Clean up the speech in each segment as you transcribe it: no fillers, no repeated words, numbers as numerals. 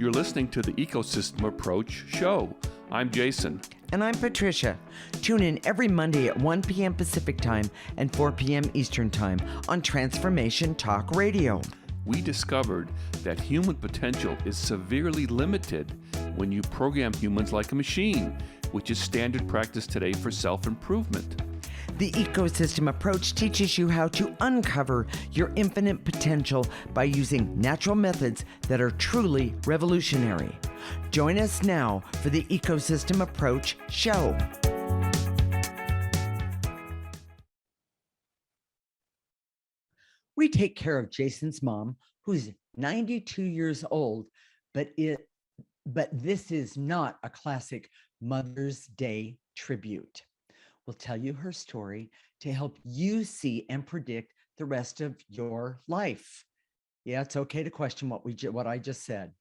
You're listening to the Ecosystem Approach show. I'm Jason. And I'm Patricia. Tune in every Monday at 1 p.m. Pacific Time and 4 p.m. Eastern Time on Transformation Talk Radio. We discovered that human potential is severely limited when you program humans like a machine, which is standard practice today for self-improvement. The ecosystem approach teaches you how to uncover your infinite potential by using natural methods that are truly revolutionary. Join us now for the Ecosystem Approach show. We take care of Jason's mom, who's 92 years old, but this is not a classic Mother's Day tribute. We'll tell you her story to help you see and predict the rest of your life. Yeah, it's okay to question what I just said.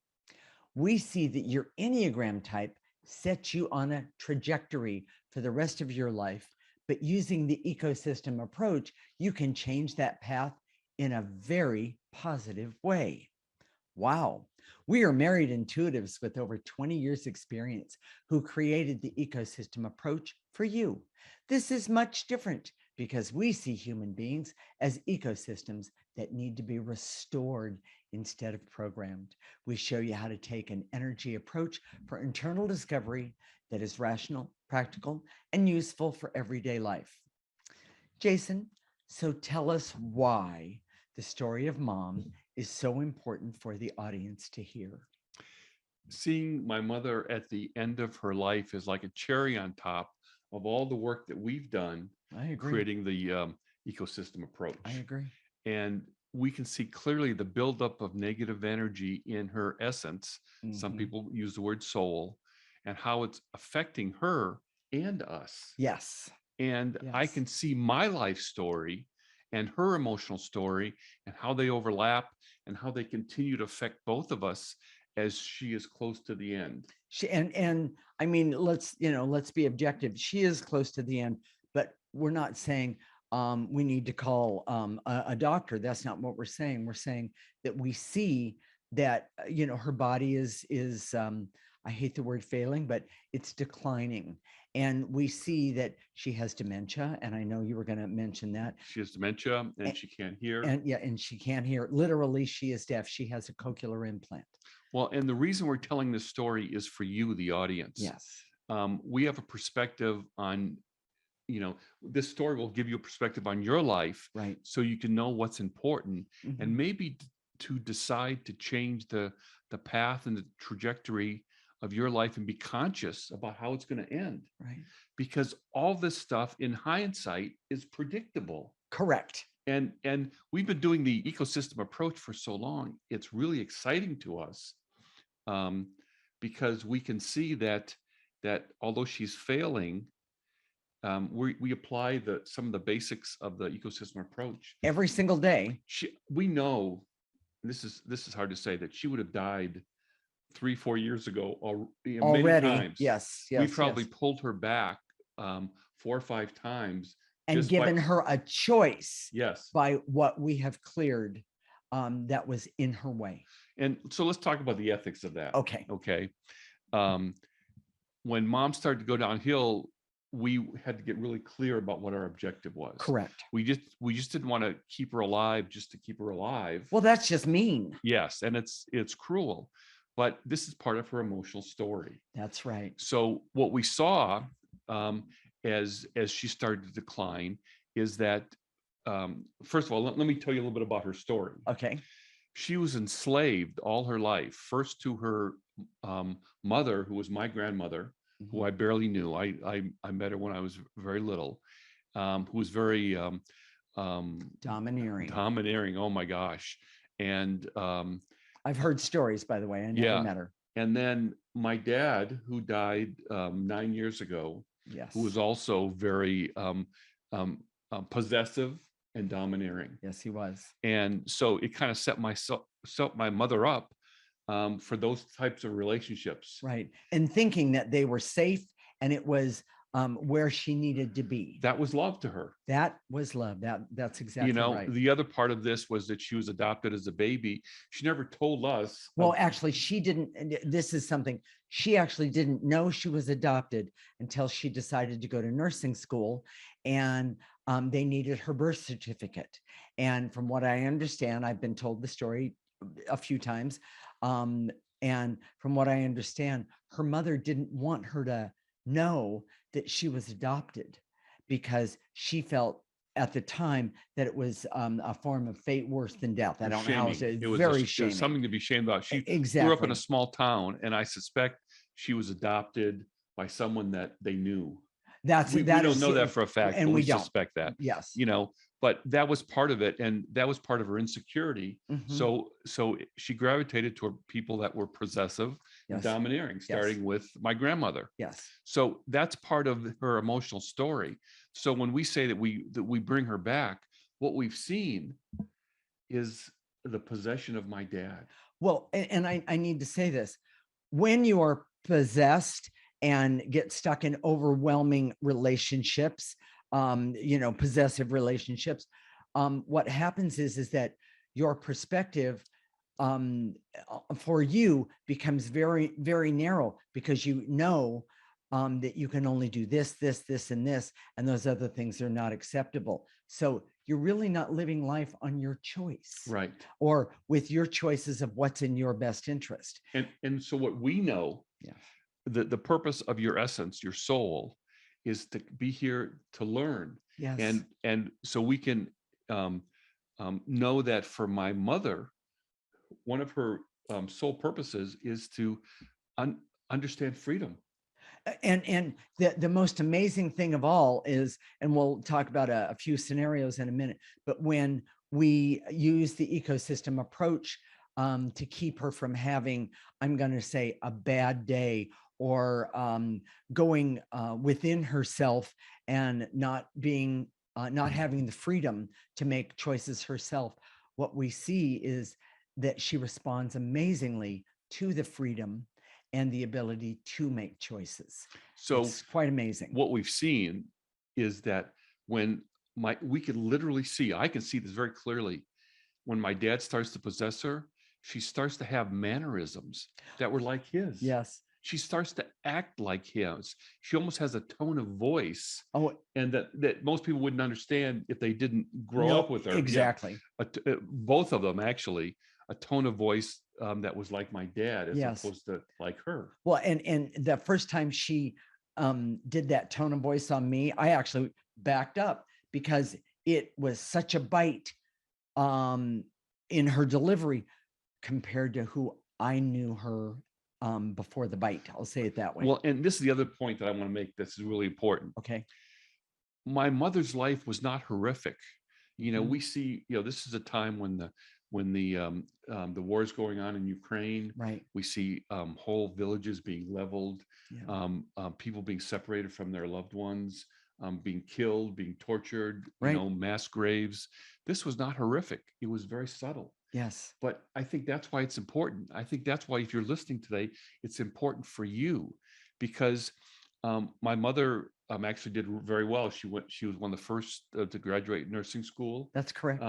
We see that your Enneagram type sets you on a trajectory for the rest of your life, but using the ecosystem approach, you can change that path in a very positive way. Wow. We are married intuitives with over 20 years experience who created the ecosystem approach for you. This is much different because we see human beings as ecosystems that need to be restored instead of programmed. We show you how to take an energy approach for internal discovery that is rational, practical, and useful for everyday life. Jason, so tell us why the story of Mom is so important for the audience to hear. Seeing my mother at the end of her life is like a cherry on top of all the work that we've done. I agree. Creating the ecosystem approach. I agree. And we can see clearly the buildup of negative energy in her essence. Mm-hmm. Some people use the word soul, and how it's affecting her and us. Yes. And yes. I can see my life story and her emotional story and how they overlap and how they continue to affect both of us as she is close to the end. And I mean, let's be objective. She is close to the end, but we're not saying we need to call a doctor. That's not what we're saying. We're saying that we see that, her body is I hate the word failing, but it's declining. And we see that she has dementia. And I know you were going to mention that. She has dementia and she can't hear. And she can't hear. Literally, she is deaf. She has a cochlear implant. Well, and the reason we're telling this story is for you, the audience. Yes. We have a perspective on, this story will give you a perspective on your life. Right. So you can know what's important, mm-hmm. and maybe to decide to change the path and the trajectory of your life and be conscious about how it's going to end. Right. Because all this stuff in hindsight is predictable. Correct. And we've been doing the ecosystem approach for so long. It's really exciting to us because we can see that although she's failing, we apply some of the basics of the ecosystem approach every single day. We know, this is hard to say, that she would have died 3-4 years ago already. Many times. Yes. We probably pulled her back 4 or 5 times. And given her a choice. Yes. By what we have cleared that was in her way. And so let's talk about the ethics of that. Okay. When Mom started to go downhill, we had to get really clear about what our objective was. Correct. We just didn't want to keep her alive just to keep her alive. Well, that's just mean. Yes, and it's cruel, but this is part of her emotional story. That's right. So what we saw as she started to decline is that first of all, let me tell you a little bit about her story. Okay. She was enslaved all her life, first to her mother, who was my grandmother, mm-hmm. who I barely knew. I met her when I was very little, who was very domineering. Oh my gosh. And I've heard stories, by the way. I never met her. And then my dad, who died 9 years ago, yes. who was also very possessive and domineering. Yes, he was. And so it kind of set my mother up for those types of relationships. Right. And thinking that they were safe and it was where she needed to be. That was love to her. That was love. That's exactly right. The other part of this was that she was adopted as a baby. She never told us. Well, actually, she didn't. This is something she actually didn't know she was adopted until she decided to go to nursing school, and they needed her birth certificate. And from what I understand, I've been told the story a few times. And from what I understand, her mother didn't want her to know that she was adopted because she felt at the time that it was a form of fate worse than death. I don't know how it was very it shaming. was something to be shamed about. She Exactly. grew up in a small town, and I suspect she was adopted by someone that they knew. We don't know that for a fact, and but we we don't. suspect that. Yes. But that was part of it, and that was part of her insecurity. Mhm. So she gravitated toward people that were possessive and Yes. domineering, starting with my grandmother. Yes. So that's part of her emotional story. So when we say that we bring her back, what we've seen is the possession of my dad. Well, and I need to say this. When you are possessed and get stuck in overwhelming relationships, possessive relationships, what happens is that your perspective for you becomes very, very narrow, because you know that you can only do this, and this, and those other things are not acceptable. So you're really not living life on your choice, Right. or with your choices of what's in your best interest. And so what we know, the purpose of your essence, your soul, is to be here to learn. Yes. And so we can know that for my mother, one of her sole purposes is to understand freedom. And the most amazing thing of all is, and we'll talk about a few scenarios in a minute, but when we use the ecosystem approach to keep her from having, I'm going to say, a bad day, or going within herself and not having the freedom to make choices herself, what we see is that she responds amazingly to the freedom and the ability to make choices. So it's quite amazing. What we've seen is that when we could literally see, I can see this very clearly, when my dad starts to possess her, she starts to have mannerisms that were like his. Yes. She starts to act like his. She almost has a tone of voice. Oh, and that most people wouldn't understand if they didn't grow up with her. Exactly. Yeah. Both of them, actually, a tone of voice that was like my dad, as opposed to like her. Well, and the first time she did that tone of voice on me, I actually backed up, because it was such a bite in her delivery compared to who I knew her before the bite. I'll say it that way. Well, and this is the other point that I want to make that's really important. Okay. My mother's life was not horrific. We see, this is a time when the war is going on in Ukraine. Right. We see whole villages being leveled, people being separated from their loved ones, being killed, being tortured, mass graves. This was not horrific. It was very subtle. Yes. But I think that's why it's important. I think that's why, if you're listening today, it's important for you, because my mother actually did very well. She was one of the first to graduate nursing school. That's correct.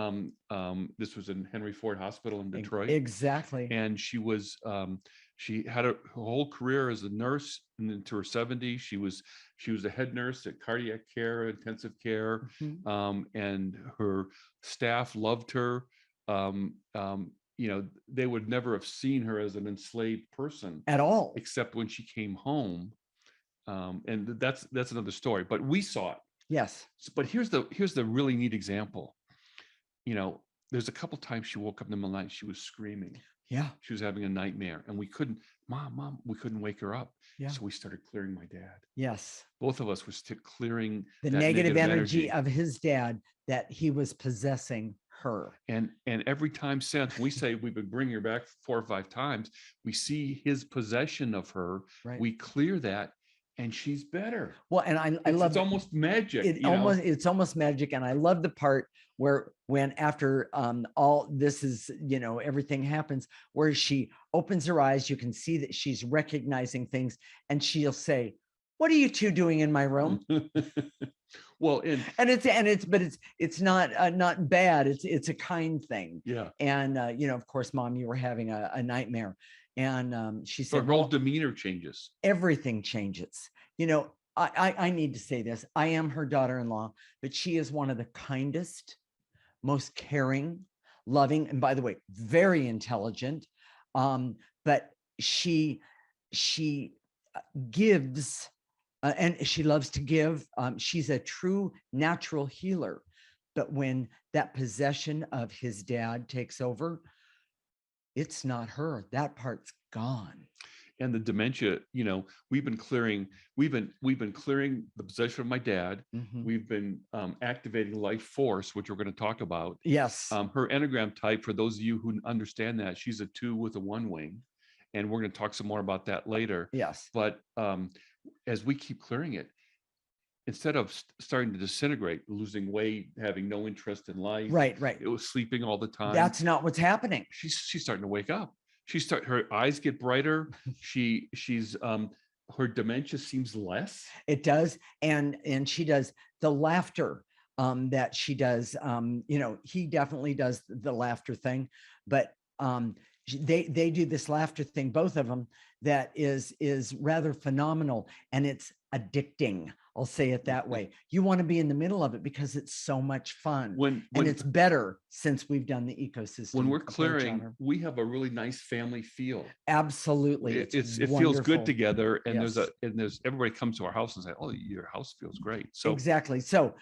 This was in Henry Ford Hospital in Detroit. Exactly. And she had a whole career as a nurse, and into her 70s. She was a head nurse at cardiac care, intensive care, and her staff loved her. They would never have seen her as an enslaved person at all, except when she came home. And that's another story, but we saw it. Yes. But here's the really neat example. There's a couple times she woke up in the middle of the night, she was screaming. Yeah. She was having a nightmare, and we couldn't wake her up. Yeah. So we started clearing my dad. Yes. Both of us were clearing the negative energy of his dad, that he was possessing her. And every time since, we say we've been bringing her back 4 or 5 times, we see his possession of her. Right. We clear that, and she's better. Well, and I love it's almost magic. It's almost magic. And I love the part where, when after all this is, everything happens, where she opens her eyes, you can see that she's recognizing things, and she'll say, what are you two doing in my room? Well, and it's not bad. It's a kind thing. yeah. And of course, Mom, you were having a nightmare, and she Her said, whole well, demeanor changes. everything changes. I need to say this. I am her daughter-in-law, but she is one of the kindest, most caring, loving, and by the way, very intelligent. But she gives, and she loves to give. She's a true natural healer. But when that possession of his dad takes over, it's not her. That part's gone. And the dementia, we've been clearing the possession of my dad. Mhm. We've been activating life force, which we're going to talk about. Yes. Her Enneagram type, for those of you who understand that, she's a 2 with a 1 wing. And we're going to talk some more about that later. Yes. But as we keep clearing it, instead of starting to disintegrate, losing weight, having no interest in life, Right. it was sleeping all the time. That's not what's happening. She's starting to wake up. Her eyes get brighter. She's her dementia seems less. It does. And she does the laughter that she does. He definitely does the laughter thing, but they do this laughter thing, both of them, that is rather phenomenal, and it's addicting. I'll say it that way. You want to be in the middle of it because it's so much fun. And it's better since we've done the ecosystem. When we're clearing, we have a really nice family feel. Absolutely. It feels good together. And there's everybody comes to our house and say, oh, your house feels great. So exactly. So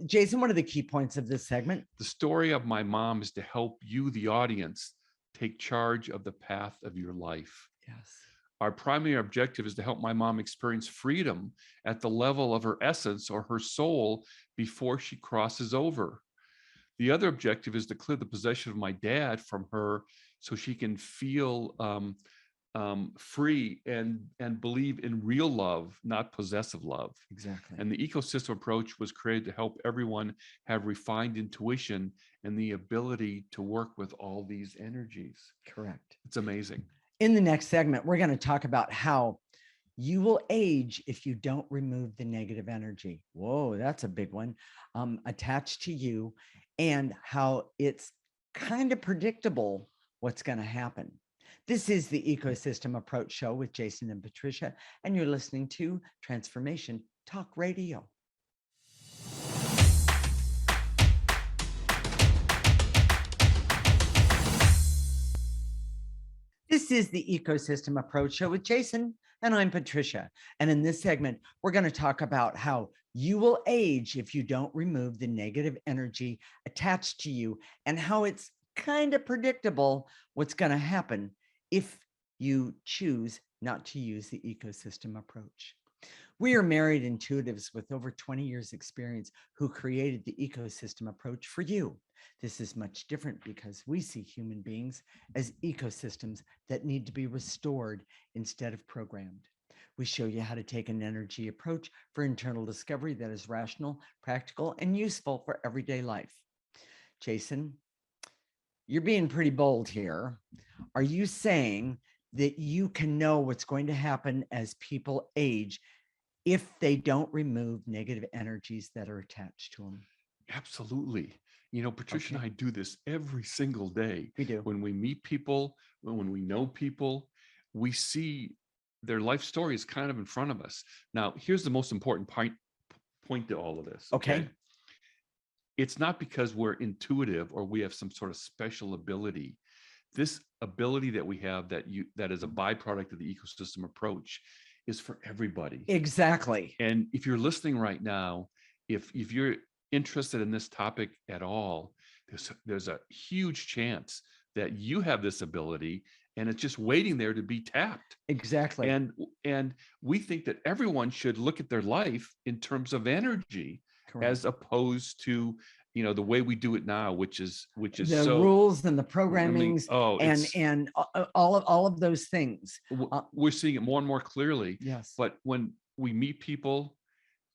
Jason, what are the key points of this segment? The story of my mom is to help you, the audience, take charge of the path of your life. Yes. Our primary objective is to help my mom experience freedom at the level of her essence or her soul before she crosses over. The other objective is to clear the possession of my dad from her so she can feel free and believe in real love, not possessive love. Exactly. And the ecosystem approach was created to help everyone have refined intuition and the ability to work with all these energies. Correct. It's amazing. In the next segment, we're going to talk about how you will age if you don't remove the negative energy. Whoa, that's a big one. Attached to you, and how it's kind of predictable what's going to happen. This is the Ecosystem Approach Show with Jason and Patricia, and you're listening to Transformation Talk Radio. This is the Ecosystem Approach Show with Jason, and I'm Patricia. And in this segment, we're going to talk about how you will age if you don't remove the negative energy attached to you, and how it's kind of predictable what's going to happen if you choose not to use the ecosystem approach. We are married intuitives with over 20 years experience who created the ecosystem approach for you. This is much different because we see human beings as ecosystems that need to be restored instead of programmed. We show you how to take an energy approach for internal discovery that is rational, practical, and useful for everyday life. Jason, you're being pretty bold here. Are you saying that you can know what's going to happen as people age if they don't remove negative energies that are attached to them? Absolutely. Patricia and I do this every single day. We do. When we meet people, when we know people, we see their life story is kind of in front of us. Now, here's the most important point to all of this. Okay. It's not because we're intuitive or we have some sort of special ability. This ability that we have that is a byproduct of the ecosystem approach is for everybody. Exactly. And if you're listening right now, if you're interested in this topic at all, there's a huge chance that you have this ability and it's just waiting there to be tapped. Exactly. And we think that everyone should look at their life in terms of energy. Correct. As opposed to the way we do it now, which is the rules and the programmings, and all of those things. We're seeing it more and more clearly. Yes. But when we meet people,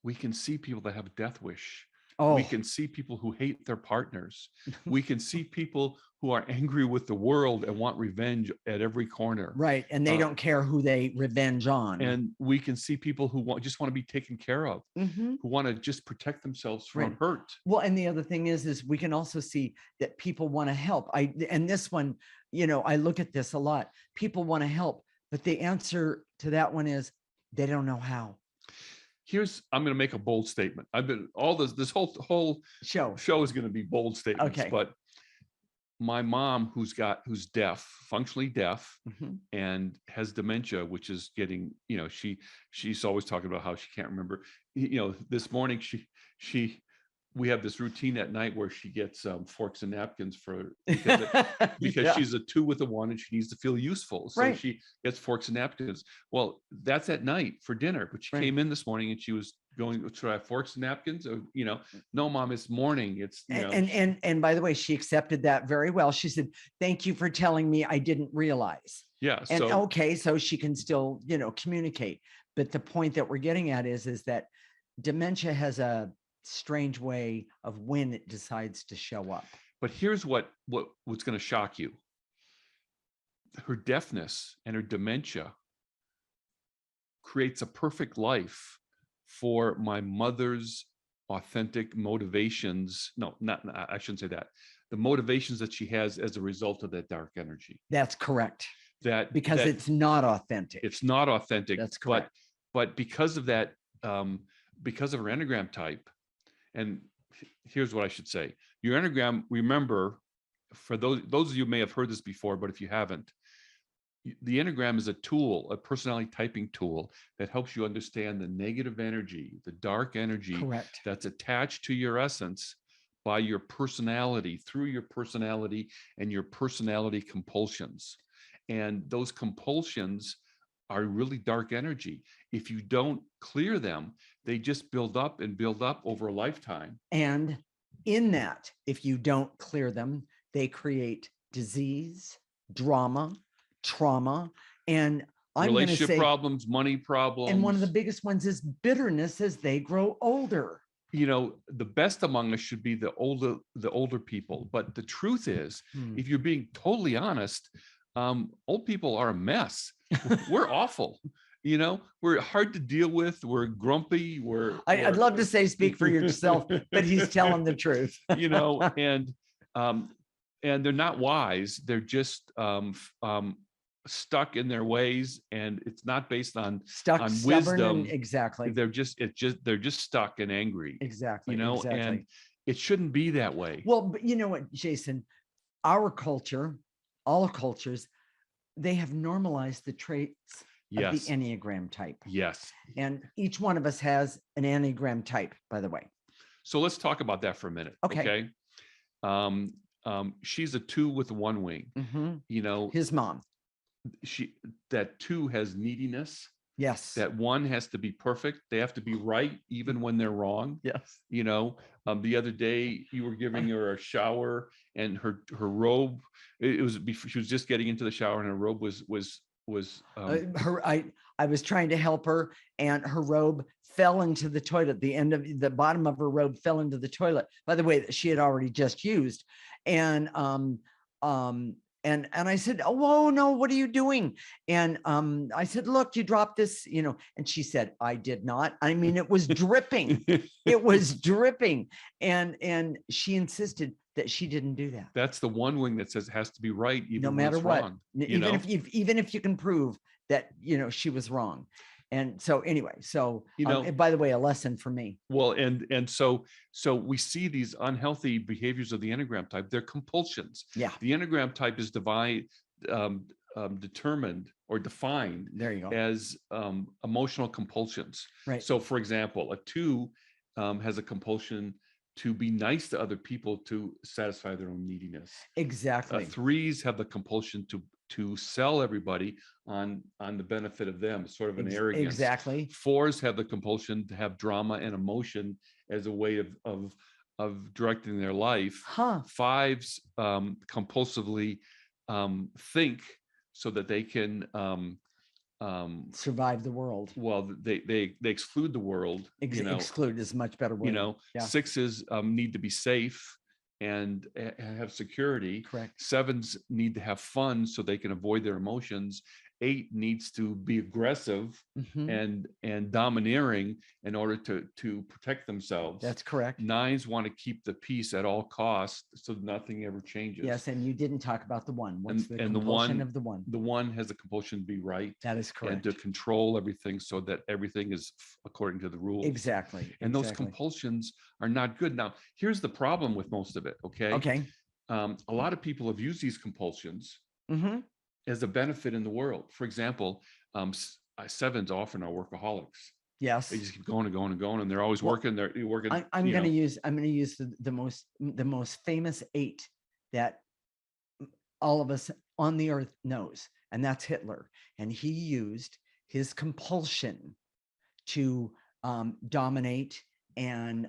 we can see people that have a death wish. We Oh, can see people who hate their partners. We can see people who are angry with the world and want revenge at every corner. right. And they don't care who they revenge on. And we can see people who just want to be taken care of, Mhm. who want to just protect themselves from Right. hurt. Well, and the other thing is we can also see that people want to help. And this one, I look at this a lot. People want to help, but the answer to that one is they don't know how. I'm going to make a bold statement. I've been all this whole show is going to be bold statements, Okay. but my mom, who's deaf, functionally deaf, Mhm. and has dementia, which is getting, she's always talking about how she can't remember. This morning we have this routine at night where she gets forks and napkins because Yeah. she's a 2 with a 1 and she needs to feel useful. So Right. she gets forks and napkins. Well, that's at night for dinner, but she Right. came in this morning and she was going, should I have forks and napkins? Or, no, Mom, it's morning. It's, And by the way, she accepted that very well. She said, "Thank you for telling me. I didn't realize." Yeah. And okay, so she can still, communicate. But the point that we're getting at is that dementia has a strange way of when it decides to show up. But here's what's going to shock you. Her deafness and her dementia creates a perfect life for my mother's authentic motivations. No, I shouldn't say that. The motivations that she has as a result of that dark energy. That's correct. Because it's not authentic. It's not authentic. That's correct. But because of that, because of her Enneagram type, and here's what I should say. Your Enneagram, remember, for those of you who may have heard this before, but if you haven't, the Enneagram is a tool, a personality typing tool that helps you understand the negative energy, the dark energy Correct. that's attached to your essence by your personality, through your personality and your personality compulsions. And those compulsions are really dark energy. If you don't clear them, they just build up and build up over a lifetime. And in that, if you don't clear them, they create disease, drama, trauma, and relationship problems, money problems. And one of the biggest ones is bitterness as they grow older. The best among us should be the older people. But the truth is, if you're being totally honest, old people are a mess. We're awful. We're hard to deal with. We're grumpy. I'd love to say speak for yourself, but he's telling the truth. And they're not wise. They're just stuck in their ways, and it's not based on wisdom. Exactly. They're just stuck and angry. Exactly. And it shouldn't be that way. Well, but you know what, Jason, our culture, all cultures, they have normalized the traits of the Enneagram type. Yes. And each one of us has an Enneagram type, by the way. So let's talk about that for a minute. Okay. She's a 2 with 1 wing. Mm-hmm. His mom. That 2 has neediness. Yes. That 1 has to be perfect. They have to be right even when they're wrong. Yes. The other day you were giving her a shower, and her robe, she was just getting into the shower, and her robe was I was trying to help her, and her robe fell into the toilet. The bottom of her robe fell into the toilet, by the way, that she had already just used. And I said, "Oh no, what are you doing?" And I said, "Look, you dropped this, And she said, "I did not." I mean, it was dripping. It was dripping. And she insisted that she didn't do that. That's the 1 wing that says it has to be right, even no matter what. Wrong, even if you can prove that she was wrong. And so anyway, by the way, a lesson for me. Well, and so we see these unhealthy behaviors of the Enneagram type. They're compulsions. Yeah. The Enneagram type is determined or defined as emotional compulsions. Right. So, for example, a 2 has a compulsion to be nice to other people to satisfy their own neediness. Exactly. 3s have the compulsion to sell everybody on the benefit of them, sort of an arrogance. Exactly. 4s have the compulsion to have drama and emotion as a way of directing their life. 5s compulsively think so that they can survive the world. well, they exclude the world, Exclude is a much better word. Yeah. Sixes need to be safe and have security. Correct. Sevens need to have fun so they can avoid their emotions. Eight needs to be aggressive and domineering in order to protect themselves. That's correct. Nines want to keep the peace at all costs so nothing ever changes. Yes, and you didn't talk about the one. What's the and compulsion of the one? The one has a compulsion to be right. That is correct. And to control everything so that everything is according to the rules. Exactly. And those compulsions are not good. Now, here's the problem with most of it. Okay. A lot of people have used these compulsions as a benefit in the world. For example, sevens often are workaholics. Yes. They just keep going and going and going, and they're always working. They're working. I'm going to use the most famous eight that all of us on the earth knows, and that's Hitler. And he used his compulsion to dominate and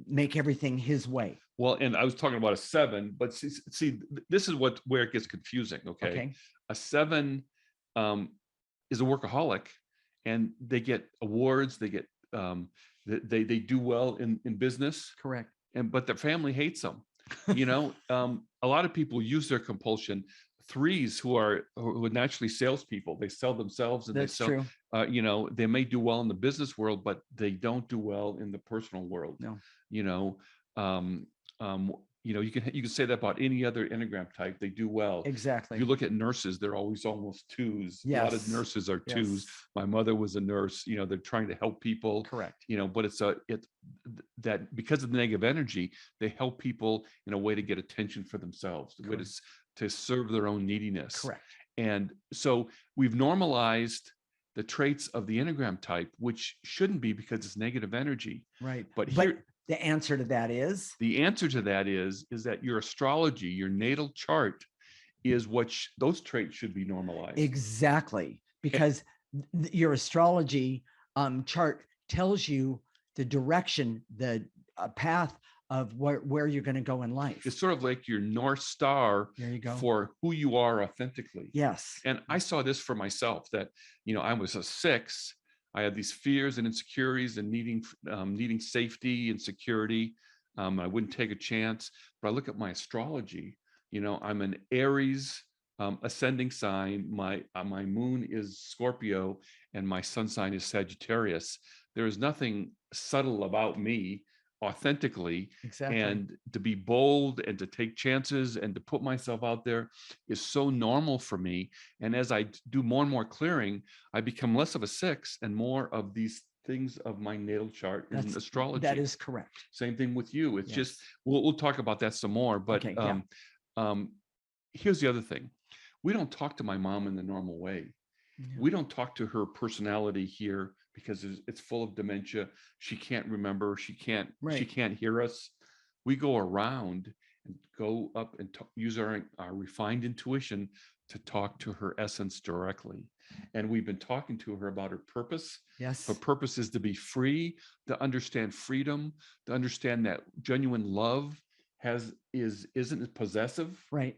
make everything his way. Well, and I was talking about a seven, but see, this is where it gets confusing. Okay. A seven is a workaholic, and they get awards. They get they do well in business. Correct. But their family hates them. A lot of people use their compulsion. Threes who are naturally salespeople, they sell themselves, and that's they sell. True. They may do well in the business world, but they don't do well in the personal world. No. You can say that about any other Enneagram type. They do well. Exactly. If you look at nurses, they're always almost twos. Yes. A lot of nurses are twos. Yes. My mother was a nurse. They're trying to help people. Correct. But it's that because of the negative energy, they help people in a way to get attention for themselves, to serve their own neediness. Correct. And so we've normalized the traits of the Enneagram type, which shouldn't be because it's negative energy. Right. But here, the answer to that is? The answer to that is that your astrology, your natal chart, is what those traits should be normalized. Exactly. Because your astrology chart tells you the direction, the path of where you're going to go in life. It's sort of like your North Star. There you go. For who you are authentically. Yes. And I saw this for myself that, I was a 6. I had these fears and insecurities and needing safety and security. I wouldn't take a chance. But I look at my astrology. I'm an Aries ascending sign. My moon is Scorpio, and my sun sign is Sagittarius. There is nothing subtle about me authentically. Exactly. And to be bold and to take chances and to put myself out there is so normal for me. And as I do more and more clearing, I become less of a 6 and more of these things of my natal chart in astrology. That is correct. Same thing with you. It's just, we'll talk about that some more, but here's the other thing. We don't talk to my mom in the normal way. Yeah. We don't talk to her personality here because it's full of dementia. She can't remember. She can't hear us. We go around and go up and use our refined intuition to talk to her essence directly. And we've been talking to her about her purpose. Yes. Her purpose is to be free, to understand freedom, to understand that genuine love isn't possessive. Right.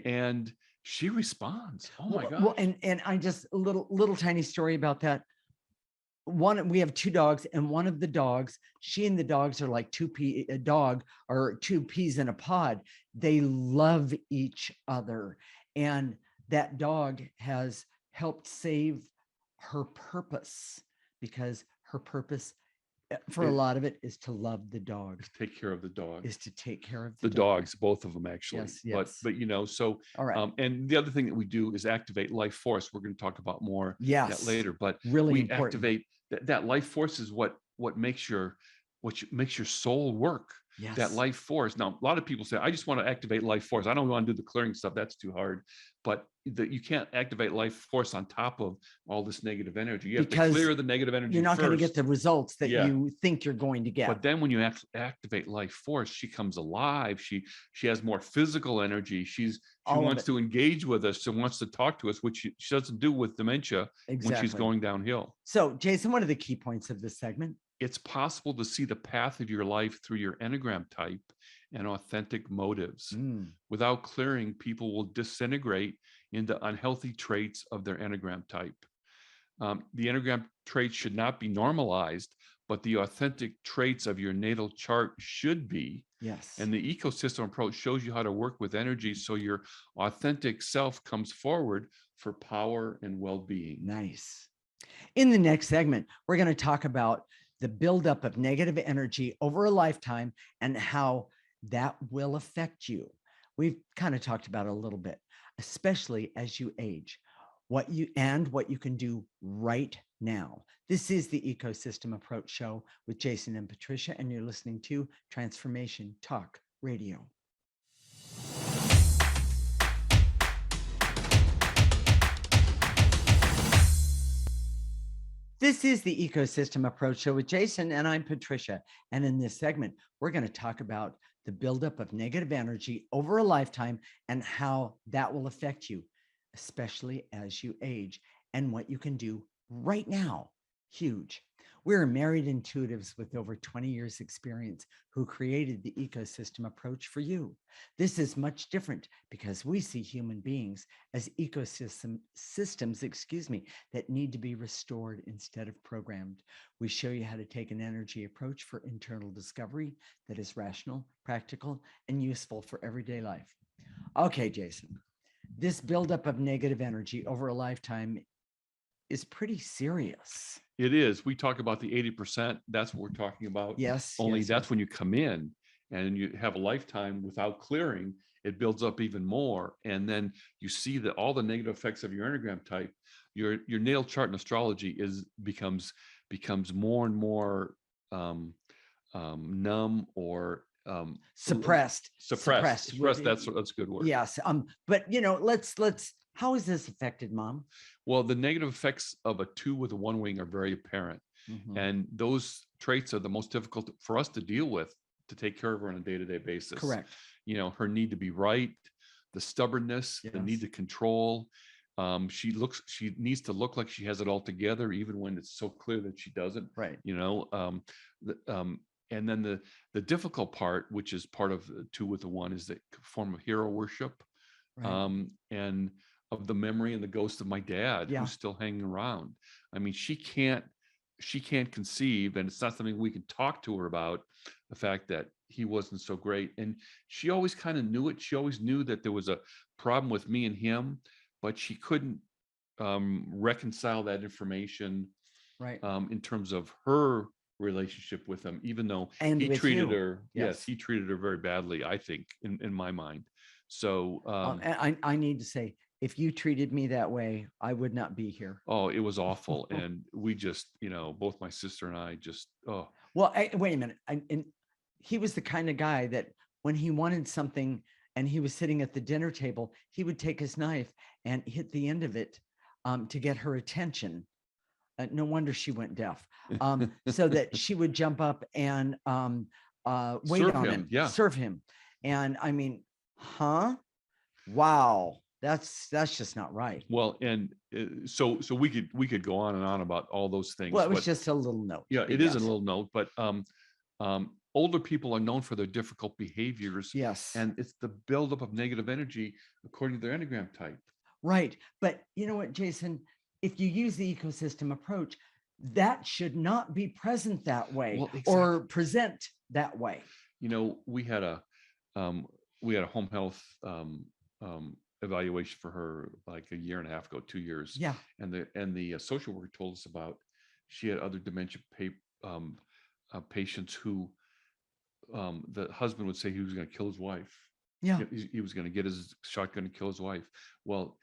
And she responds. Oh my God. Well, and I just a little tiny story about that. We have 2 dogs, and one of the dogs, she and the dogs are like a dog or 2 peas in a pod. They love each other. And that dog has helped save her purpose, because her purpose for a lot of it is to love the dog. Take care of the dog. Is to take care of the dogs, both of them actually. Yes. But so all right. And the other thing that we do is activate life force. We're going to talk about more that later. But really we important. Activate that life force is what makes your soul work. Yes. That life force. Now, a lot of people say, I just want to activate life force. I don't want to do the clearing stuff. That's too hard. But you can't activate life force on top of all this negative energy. You have to clear the negative energy. You're not going to get the results that Yeah. you think you're going to get. But then when you activate life force, she comes alive. She has more physical energy. She wants to engage with us and wants to talk to us, which she doesn't do with dementia when she's going downhill. So, Jason, what are the key points of this segment? It's possible to see the path of your life through your Enneagram type and authentic motives. Without clearing, people will disintegrate into unhealthy traits of their Enneagram type. The Enneagram traits should not be normalized, but the authentic traits of your natal chart should be. Yes. And the ecosystem approach shows you how to work with energy so your authentic self comes forward for power and well-being. Nice. In the next segment, we're going to talk about the buildup of negative energy over a lifetime and how that will affect you. We've kind of talked about it a little bit, especially as you age, what you can do right now. This is the Ecosystem Approach Show with Jason and Patricia, and you're listening to Transformation Talk Radio. This is the Ecosystem Approach Show with Jason, and I'm Patricia. And in this segment, we're going to talk about the buildup of negative energy over a lifetime and how that will affect you, especially as you age, and what you can do right now. Huge. We're married intuitives with over 20 years experience who created the ecosystem approach for you. This is much different because we see human beings as systems, that need to be restored instead of programmed. We show you how to take an energy approach for internal discovery that is rational, practical, and useful for everyday life. Okay, Jason, this buildup of negative energy over a lifetime is pretty serious. It is. We talk about the 80%. That's what we're talking about. Yes. Only that's when you come in and you have a lifetime without clearing, it builds up even more. And then you see that all the negative effects of your Enneagram type, your natal chart in astrology becomes more and more numb or suppressed. That's a good word. Yes. But let's how is this affected, Mom? Well, the negative effects of a 2 with a 1 wing are very apparent. Mm-hmm. And those traits are the most difficult for us to deal with, to take care of her on a day-to-day basis. Correct. Her need to be right, the stubbornness, yes, the need to control. She needs to look like she has it all together, even when it's so clear that she doesn't. Right. And then the difficult part, which is part of the 2 with the 1, is the form of hero worship. Right. And of the memory and the ghost of my dad, yeah, who's still hanging around. I mean, she can't conceive, and it's not something we can talk to her about, the fact that he wasn't so great. And she always kind of knew it. She always knew that there was a problem with me and him, but she couldn't reconcile that information, right, in terms of her relationship with him, even though he treated her, yes, he treated her very badly, I think, in my mind. So I need to say, if you treated me that way, I would not be here. Oh, it was awful. And we just, both my sister and I just, oh. Well, wait a minute. And he was the kind of guy that when he wanted something and he was sitting at the dinner table, he would take his knife and hit the end of it to get her attention. No wonder she went deaf. So that she would jump up and wait on him, yeah, serve him. And I mean, wow. That's just not right. Well, and so we could go on and on about all those things. Well, it was just a little note. Yeah, it is a little note, but older people are known for their difficult behaviors. Yes. And it's the buildup of negative energy according to their Enneagram type. Right. But you know what, Jason, if you use the ecosystem approach, that should not be present that way, well, exactly, or present that way. We had a home health evaluation for her like a year and a half ago, 2 years. Yeah. And the social worker told us about, she had other dementia patients who the husband would say he was going to kill his wife. Yeah. He was going to get his shotgun and kill his wife. Well,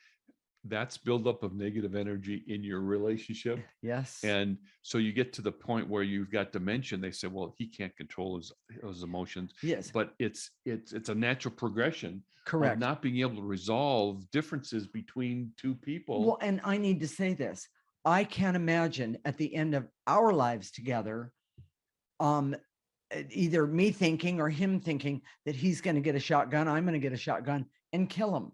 that's buildup of negative energy in your relationship. Yes. And so you get to the point where you've got dementia. They say, well, he can't control his emotions. Yes. But it's a natural progression. Correct. Of not being able to resolve differences between two people. Well, and I need to say this. I can't imagine at the end of our lives together, either me thinking or him thinking that he's going to get a shotgun, I'm going to get a shotgun and kill him.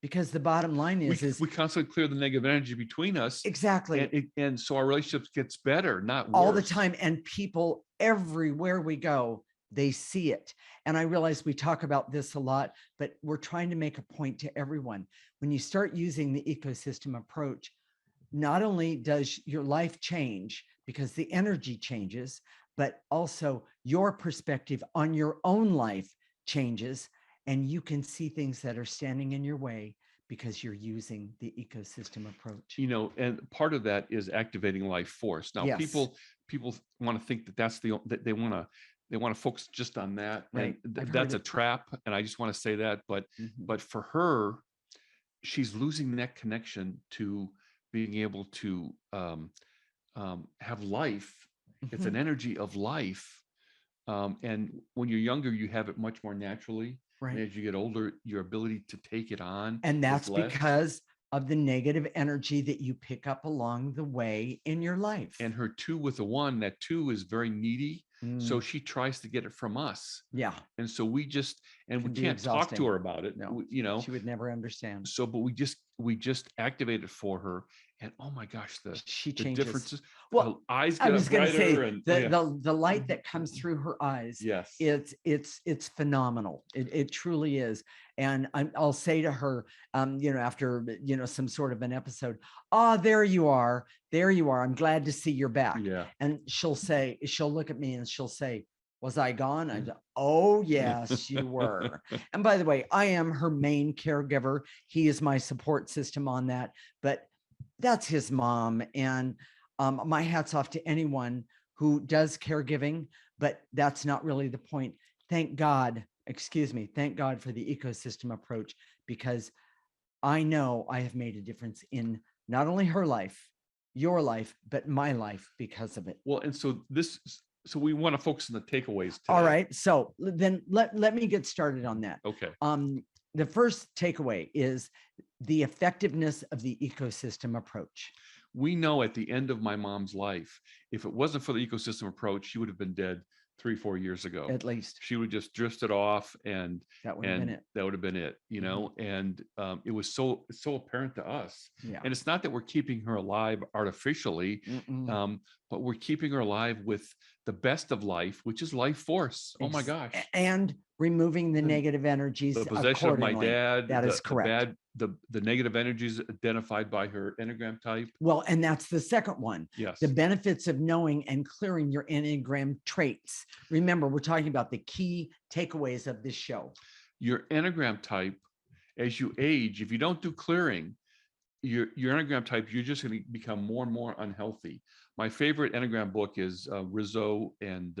Because the bottom line is we constantly clear the negative energy between us. Exactly. And so our relationship gets better, not worse. All the time. And people everywhere we go, They see it. And I realize we talk about this a lot, but we're trying to make a point to everyone. When you start using the ecosystem approach, not only does your life change because the energy changes, but also your perspective on your own life changes, and you can see things that are standing in your way because you're using the ecosystem approach. And part of that is activating life force. Now, Yes. people want to think that that they want to focus just on that, right? and that's a trap. And I just want to say that, but for her, she's losing that connection to being able to have life. It's an energy of life. And when you're younger, you have it much more naturally. Right. And as you get older, your ability to take it on. And that's because of the negative energy that you pick up along the way in your life. And her 2 with a 1, that 2 is very needy. So she tries to get it from us. Yeah. And so we can't talk to her about it. No, she would never understand. So, but we just activate it for her. And oh my gosh, she the changes. differences. Well, eyes I get was going to say and the light that comes through her eyes. Yes. It's phenomenal. It truly is. And I'll say to her, after, some sort of an episode, there you are. There you are. I'm glad to see you're back. Yeah. And she'll look at me and she'll say, was I gone? I go, oh, yes, you were. And by the way, I am her main caregiver. He is my support system on that, but that's his mom. And my hat's off to anyone who does caregiving, but that's not really the point. Thank God for the ecosystem approach, because I know I have made a difference in not only her life, your life, but my life because of it. Well, and so we want to focus on the takeaways today. All right. So then let me get started on that. Okay. The first takeaway is the effectiveness of the ecosystem approach. We know at the end of my mom's life, if it wasn't for the ecosystem approach, she would have been dead 3-4 years ago. At least. She would just drifted off, and that would have been it. That would have been it, and it was so apparent to us. Yeah. And it's not that we're keeping her alive artificially, but we're keeping her alive with the best of life, which is life force. Oh my gosh. And removing the negative energies. The possession of my dad. That is correct. The negative energies identified by her Enneagram type. Well, and that's the second one. Yes. The benefits of knowing and clearing your Enneagram traits. Remember, we're talking about the key takeaways of this show. Your Enneagram type, as you age, if you don't do clearing, your Enneagram type, you're just going to become more and more unhealthy. My favorite Enneagram book is Rizzo and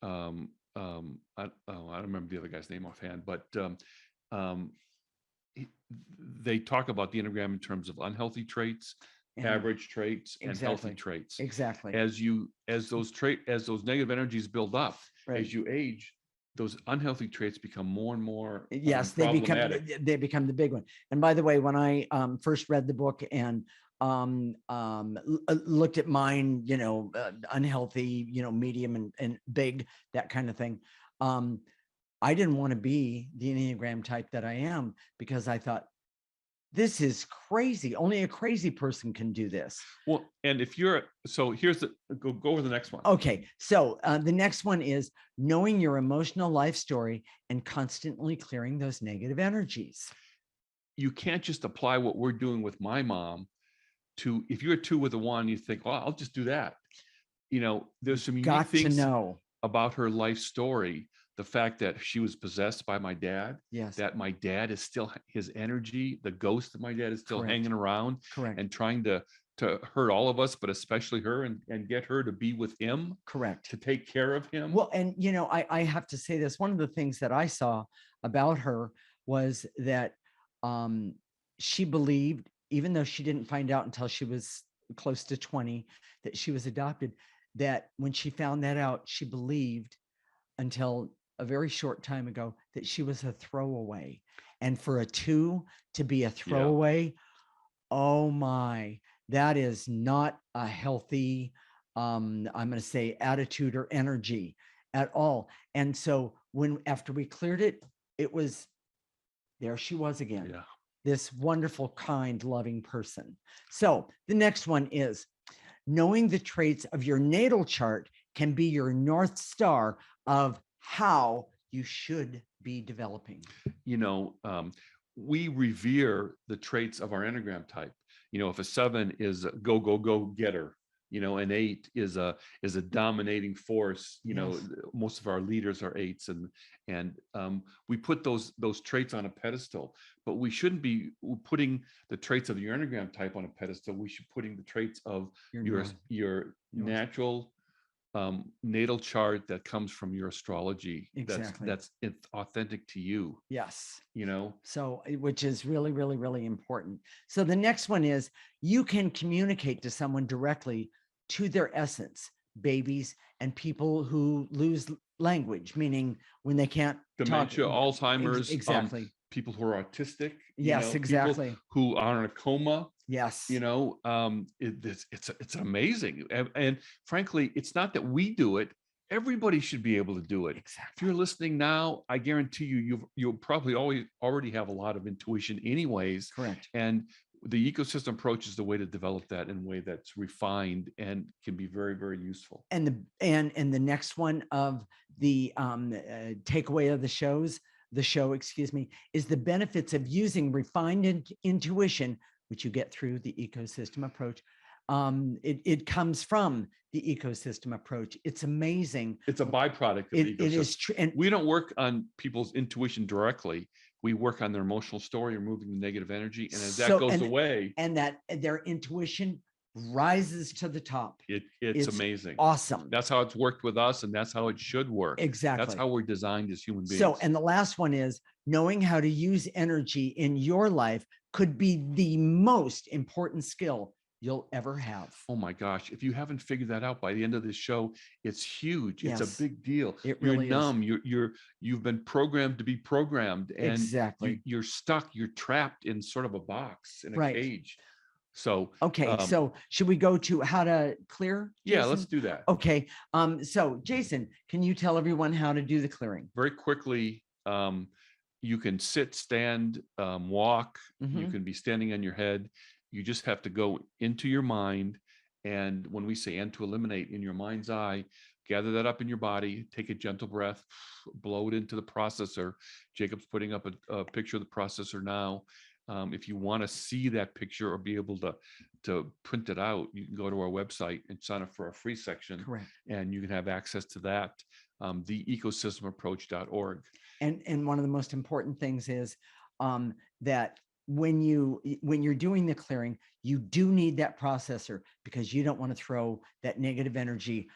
I don't remember the other guy's name offhand, but they talk about the Enneagram in terms of unhealthy traits, average traits, and healthy traits. Exactly. As those negative energies build up, as you age, those unhealthy traits become more and more. Yes, they become the big one. And by the way, when I first read the book and looked at mine, unhealthy, medium and big, that kind of thing. I didn't want to be the Enneagram type that I am, because I thought, this is crazy. Only a crazy person can do this. Well, and go over the next one. Okay. So the next one is knowing your emotional life story and constantly clearing those negative energies. You can't just apply what we're doing with my mom to, if you're a 2 with a 1, you think, well, I'll just do that. There's some unique things about her life story. The fact that she was possessed by my dad, yes, that my dad is still, his energy, the ghost of my dad is still hanging around, and trying to hurt all of us, but especially her, and get her to be with him, to take care of him. Well, and I have to say this, one of the things that I saw about her was that she believed, even though she didn't find out until she was close to 20 that she was adopted, that when she found that out, she believed until a very short time ago that she was a throwaway. And for a 2 to be a throwaway, oh my, that is not a healthy, I'm going to say, attitude or energy at all. And so after we cleared it, there she was again. Yeah. This wonderful, kind, loving person. So the next one is knowing the traits of your natal chart can be your North Star of how you should be developing. You know, we revere the traits of our Enneagram type. You know, if a 7 is a go getter, you know, an 8 is a dominating force. You know, Yes. most of our leaders are 8s, and we put those traits on a pedestal. But we shouldn't be putting the traits of your Enneagram type on a pedestal. We should putting the traits of Your your norm. your Yours. natural natal chart that comes from your astrology. Exactly. That's authentic to you. Yes. You know, So, which is really, really, really important. So the next one is you can communicate to someone directly to their essence, babies and people who lose language, meaning when they can't dementia, talk. Alzheimer's, Exactly. people who are autistic, you Yes, know, people exactly. who are in a coma, Yes. you know, it's amazing. And frankly, it's not that we do it. Everybody should be able to do it. If Exactly. you're listening now, I guarantee you'll probably already have a lot of intuition anyways. Correct. And the ecosystem approach is the way to develop that in a way that's refined and can be very, very useful. And the next one of the takeaway of the show, excuse me, is the benefits of using refined intuition, which you get through the ecosystem approach. It comes from the ecosystem approach. It's amazing. It's a byproduct of the ecosystem. It is true. And we don't work on people's intuition directly. We work on their emotional story, removing the negative energy. And as that goes away, and that their intuition rises to the top. It's amazing. Awesome. That's how it's worked with us, and that's how it should work. Exactly. That's how we're designed as human beings. So, and the last one is knowing how to use energy in your life could be the most important skill you'll ever have. Oh my gosh. If you haven't figured that out by the end of this show, it's huge. Yes, it's a big deal. It really you're numb. You've been programmed to be programmed. And exactly. You're stuck. You're trapped in sort of a box, in a right. cage. So, okay. So should we go to how to clear? Jason? Yeah, let's do that. Okay. So Jason, can you tell everyone how to do the clearing? Very quickly. You can sit, stand, walk. You can be standing on your head. You just have to go into your mind. And when we say end to eliminate, in your mind's eye, gather that up in your body, take a gentle breath, blow it into the processor. Jacob's putting up a picture of the processor now. If you want to see that picture or be able to print it out, you can go to our website and sign up for our free section. Correct. And you can have access to that, theecosystemapproach.org. And one of the most important things is that when you're doing the clearing, you do need that processor, because you don't want to throw that negative energy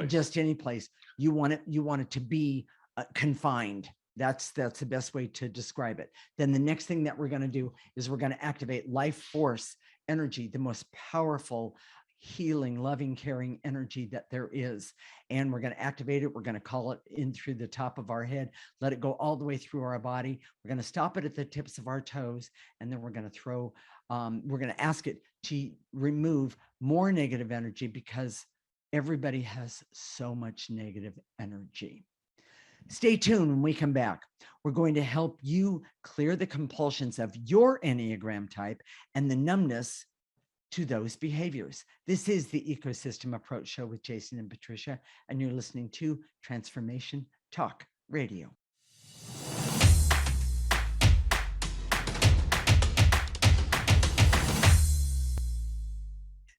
just any place. You want it to be confined. That's the best way to describe it. Then the next thing that we're going to do is we're going to activate life force energy, the most powerful, healing, loving, caring energy that there is. And we're going to activate it. We're going to call it in through the top of our head, let it go all the way through our body. We're going to stop it at the tips of our toes. And then we're going to we're going to ask it to remove more negative energy, because everybody has so much negative energy. Stay tuned. When we come back, we're going to help you clear the compulsions of your Enneagram type and the numbness to those behaviors. This is the Ecosystem Approach Show with Jason and Patricia, and you're listening to Transformation Talk Radio.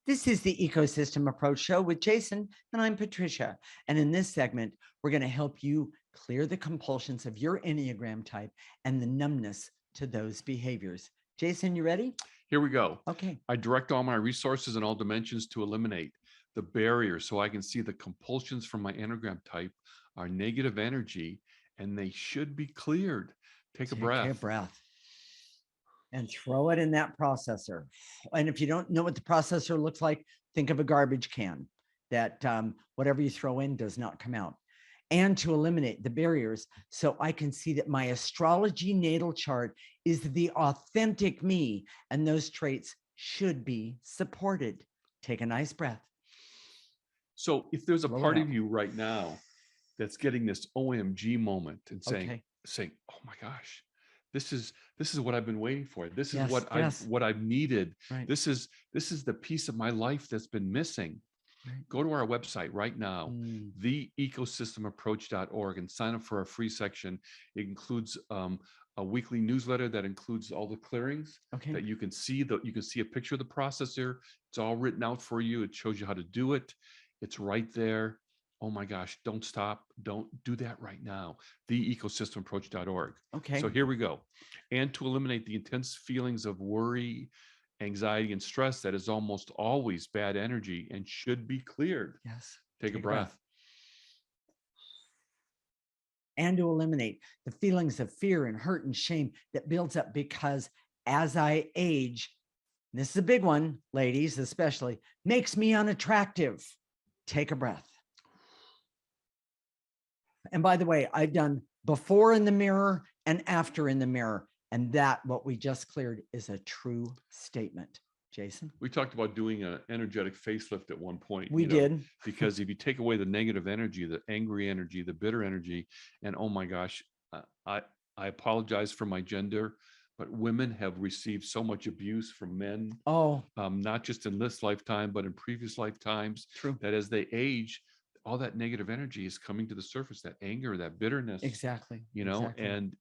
This is the Ecosystem Approach Show with Jason, and I'm Patricia. And in this segment, we're going to help you clear the compulsions of your Enneagram type and the numbness to those behaviors. Jason, you ready? Here we go. Okay. I direct all my resources in all dimensions to eliminate the barriers, so I can see the compulsions from my Enneagram type are negative energy, and they should be cleared. Take a breath. Take a breath. And throw it in that processor. And if you don't know what the processor looks like, think of a garbage can that whatever you throw in does not come out. And to eliminate the barriers, so I can see that my astrology natal chart is the authentic me, and those traits should be supported. Take a nice breath. So if there's a part of you right now that's getting this OMG moment and saying, oh my gosh, this is what I've been waiting for. This is what I've needed. Right. This is the piece of my life that's been missing. Go to our website right now, Mm. theecosystemapproach.org, and sign up for our free section. It includes a weekly newsletter that includes all the clearings Okay. that you can see. You can see a picture of the processor. It's all written out for you. It shows you how to do it. It's right there. Oh my gosh, don't stop. Don't do that right now. Theecosystemapproach.org. Okay. So here we go. And to eliminate the intense feelings of worry, anxiety, and stress that is almost always bad energy and should be cleared. Yes. Take a breath. And to eliminate the feelings of fear and hurt and shame that builds up because as I age, this is a big one, ladies, especially, makes me unattractive. Take a breath. And by the way, I've done before in the mirror and after in the mirror. And that, what we just cleared, is a true statement. Jason? We talked about doing an energetic facelift at one point. We did. Because if you take away the negative energy, the angry energy, the bitter energy, and oh my gosh, I apologize for my gender, but women have received so much abuse from men. Oh, not just in this lifetime, but in previous lifetimes. True. That as they age, all that negative energy is coming to the surface, that anger, that bitterness. Exactly. Exactly. And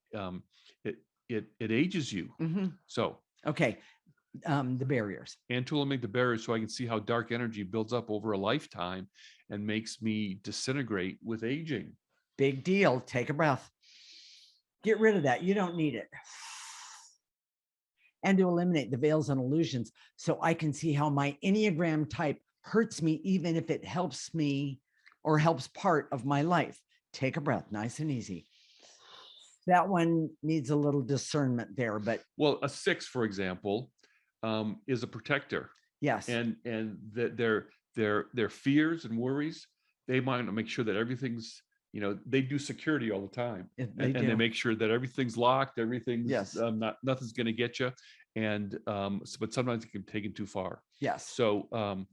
it ages you. Mm-hmm. So okay. The barriers. And to eliminate the barriers so I can see how dark energy builds up over a lifetime and makes me disintegrate with aging. Big deal. Take a breath. Get rid of that. You don't need it. And to eliminate the veils and illusions so I can see how my Enneagram type hurts me, even if it helps me or helps part of my life. Take a breath. Nice and easy. That one needs a little discernment there, but. Well, a 6, for example, is a protector. Yes. And that their fears and worries, they might make sure that everything's, they do security all the time. They they make sure that everything's locked, everything's nothing's going to get you. And but sometimes it can take it too far. Yes. So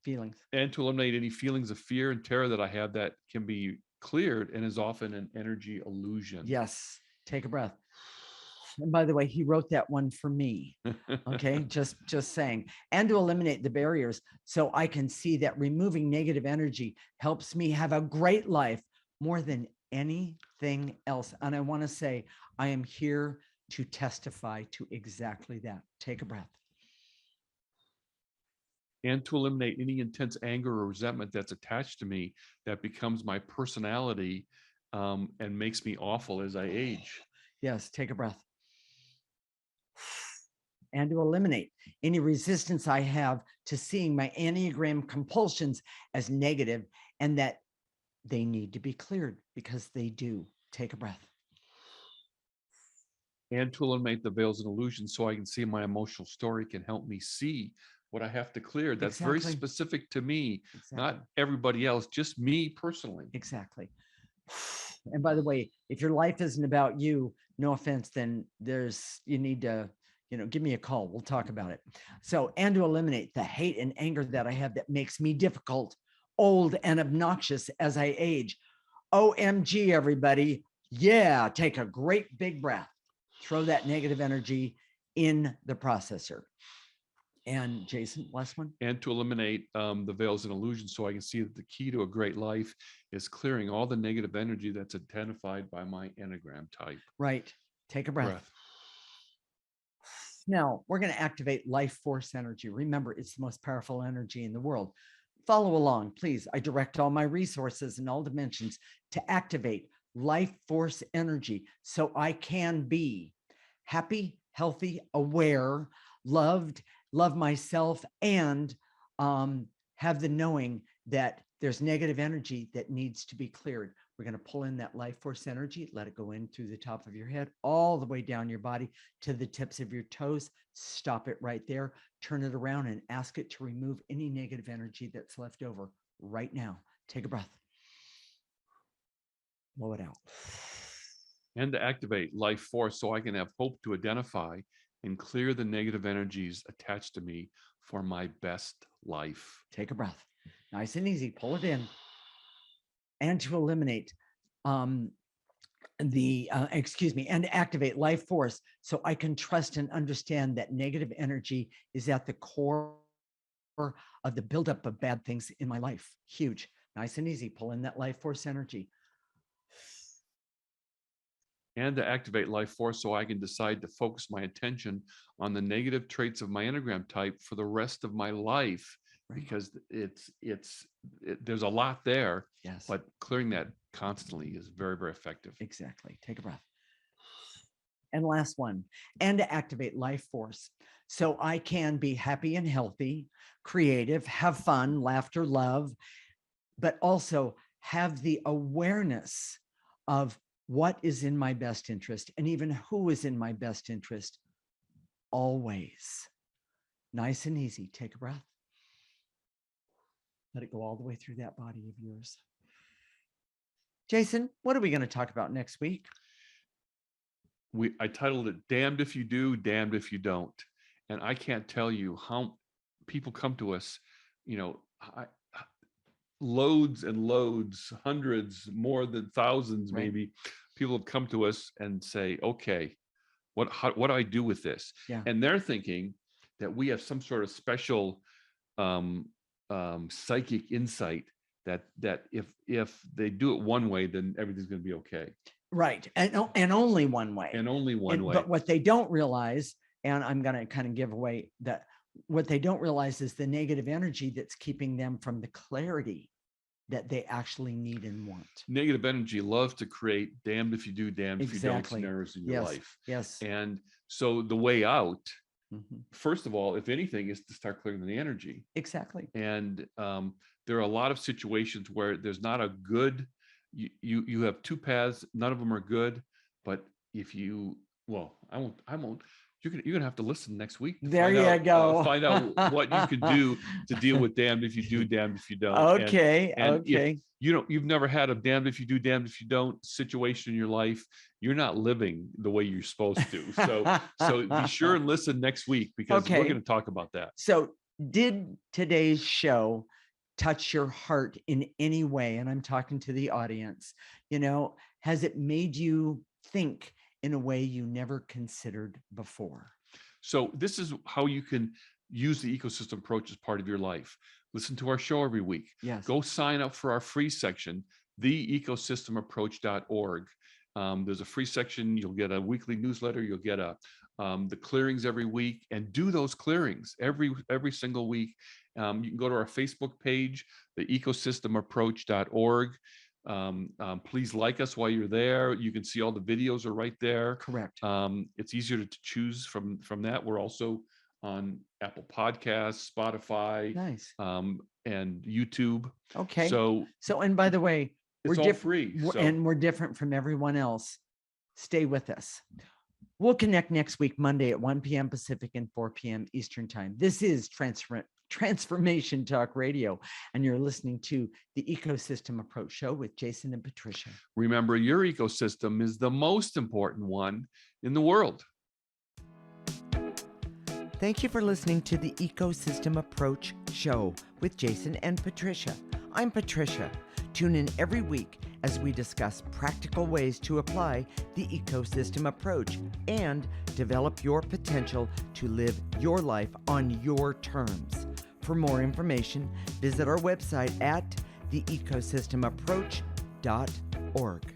feelings. And to eliminate any feelings of fear and terror that I have that can be cleared and is often an energy illusion. Yes. Take a breath. And by the way, he wrote that one for me. Okay. just saying. And to eliminate the barriers so I can see that removing negative energy helps me have a great life more than anything else. And I want to say, I am here to testify to exactly that. Take a breath. And to eliminate any intense anger or resentment that's attached to me that becomes my personality and makes me awful as I age. Yes. Take a breath. And to eliminate any resistance I have to seeing my Enneagram compulsions as negative and that they need to be cleared because they do. Take a breath. And to eliminate the veils and illusions so I can see my emotional story can help me see what I have to clear. That's very specific to me, not everybody else, just me personally. Exactly. And by the way, if your life isn't about you, no offense, then you need to, give me a call. We'll talk about it. So, and to eliminate the hate and anger that I have that makes me difficult, old, and obnoxious as I age. OMG, everybody. Yeah. Take a great big breath. Throw that negative energy in the processor. And Jason, last one. And to eliminate the veils and illusions so I can see that the key to a great life is clearing all the negative energy that's identified by my Enneagram type. Right. Take a breath. Now, we're going to activate life force energy. Remember, it's the most powerful energy in the world. Follow along, please. I direct all my resources in all dimensions to activate life force energy so I can be happy, healthy, aware, loved, love myself, and have the knowing that there's negative energy that needs to be cleared. We're going to pull in that life force energy, let it go in through the top of your head, all the way down your body to the tips of your toes. Stop it right there, turn it around and ask it to remove any negative energy that's left over right now. Take a breath. Blow it out. And to activate life force so I can have hope to identify and clear the negative energies attached to me for my best life. Take a breath. Nice and easy. Pull it in. And to eliminate and activate life force so I can trust and understand that negative energy is at the core of the buildup of bad things in my life. Huge. Nice and easy. Pull in that life force energy. And to activate life force so I can decide to focus my attention on the negative traits of my Enneagram type for the rest of my life, Right. because there's a lot there, Yes. but clearing that constantly is very, very effective. Exactly. Take a breath. And last one, and to activate life force. So I can be happy and healthy, creative, have fun, laughter, love, but also have the awareness of what is in my best interest and even who is in my best interest always. Nice and easy. Take a breath. Let it go all the way through that body of yours. Jason, what are we going to talk about next week? I titled it "Damned If You Do, Damned If You Don't," and I can't tell you how people come to us, loads and loads, hundreds, more than thousands, Right. maybe. People have come to us and say, "Okay, what do I do with this?" Yeah. And they're thinking that we have some sort of special psychic insight that if they do it one way, then everything's going to be okay. Right. And only one way. And only one way. But what they don't realize, and I'm going to kind of give away that what they don't realize is the negative energy that's keeping them from the clarity that they actually need and want. Negative energy loves to create damned if you do, damned if you don't Exactly. scenarios in your life. Yes. And so the way out, first of all, if anything, is to start clearing the energy. Exactly. And there are a lot of situations where there's not a good, you have two paths, none of them are good. But if you, well, I won't. You're gonna have to listen next week. There you go. Find out what you could do to deal with damned if you do, damned if you don't. Okay. And okay. If you've never had a damned if you do, damned if you don't situation in your life, you're not living the way you're supposed to. So be sure and listen next week, because we're going to talk about that. So did today's show touch your heart in any way? And I'm talking to the audience. Has it made you think in a way you never considered before? So this is how you can use the ecosystem approach as part of your life. Listen to our show every week. Yes. Go sign up for our free section, theecosystemapproach.org. There's a free section. You'll get a weekly newsletter. You'll get the clearings every week, and do those clearings every single week. You can go to our Facebook page, theecosystemapproach.org. Please like us while you're there. You can see all the videos are right there. Correct. It's easier to choose from that. We're also on Apple Podcasts, Spotify, nice, and YouTube. Okay. So and by the way, it's all free, and we're different from everyone else. Stay with us. We'll connect next week, Monday at 1 p.m. Pacific and 4 p.m. Eastern Time. This is Transformation Talk Radio, and you're listening to the Ecosystem Approach Show with Jason and Patricia. Remember, your ecosystem is the most important one in the world. Thank you for listening to the Ecosystem Approach Show with Jason and Patricia. I'm Patricia. Tune in every week as we discuss practical ways to apply the ecosystem approach and develop your potential to live your life on your terms. For more information, visit our website at theecosystemapproach.org.